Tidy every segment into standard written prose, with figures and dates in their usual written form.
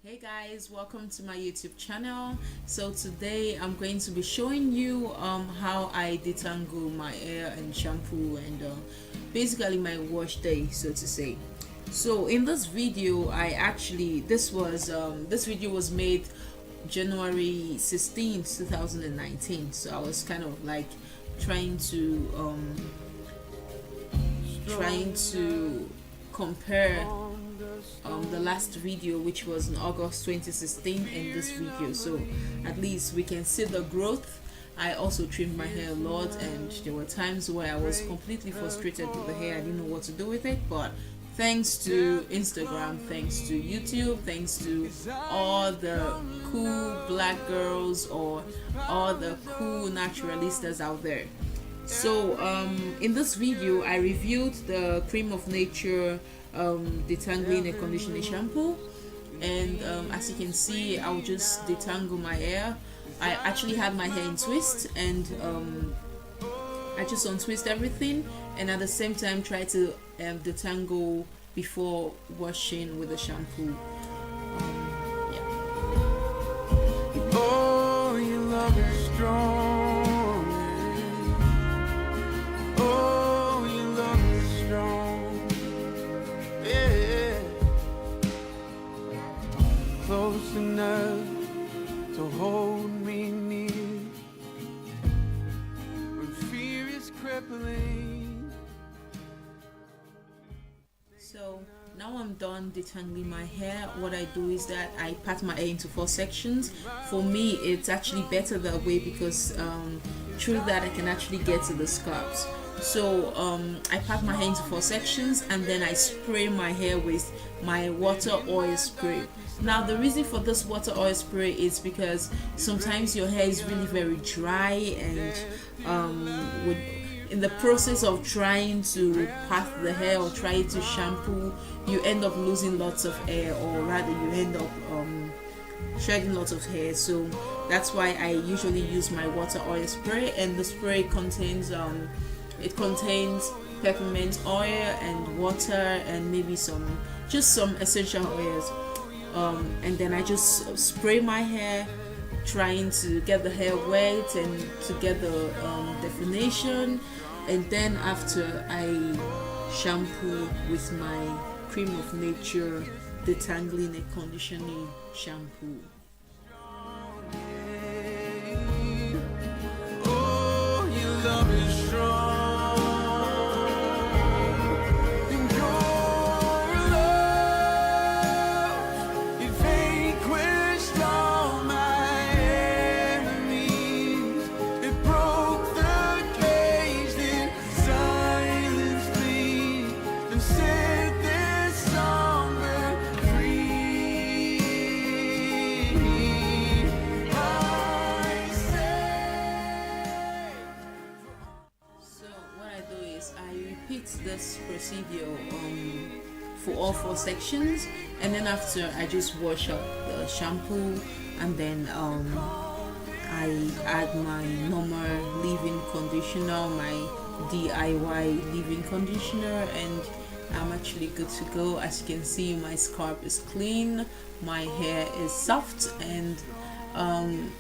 Hey guys, welcome to my YouTube channel. So today I'm going to be showing you how I detangle my hair and shampoo and basically my wash day, so to say. So in this video this video was made January 16th 2019. So I was kind of like trying to compare the last video, which was in August 2016, and this video, so at least we can see the growth. I also trimmed my hair a lot, and there were times where I was completely frustrated with the hair. I didn't know what to do with it, but thanks to Instagram, thanks to YouTube, thanks to all the cool black girls or all the cool naturalistas out there. So in this video I reviewed the Creme of Nature Detangling and Conditioning Shampoo, and as you can see, I'll just detangle my hair. I actually had my hair in twist, and I just untwist everything, and at the same time try to detangle before washing with the shampoo. Oh, your love is strong. Close enough to hold me near when fear is crippling. So now I'm done detangling my hair. What I do is that I part my hair into 4 sections. For me, it's actually better that way because through that I can actually get to the scalps. So I part my hair into 4 sections, and then I spray my hair with my water oil spray. Now the reason for this water oil spray is because sometimes your hair is really very dry, and in the process of trying to part the hair or try to shampoo, you end up losing lots of hair, or rather you end up shedding lots of hair. So that's why I usually use my water oil spray, and the spray contains peppermint oil and water and maybe some essential oils, and then I just spray my hair, trying to get the hair wet and to get the definition, and then after I shampoo with my Creme of Nature Detangling and Conditioning Shampoo. Oh, your love is strong. This procedure for all 4 sections, and then after I just wash up the shampoo, and then I add my normal leave-in conditioner, my DIY leave-in conditioner, and I'm actually good to go. As you can see, my scalp is clean, my hair is soft, and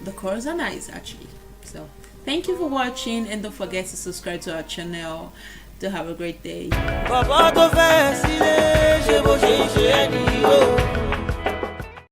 the curls are nice actually. So thank you for watching, and don't forget to subscribe to our channel. To have a great day.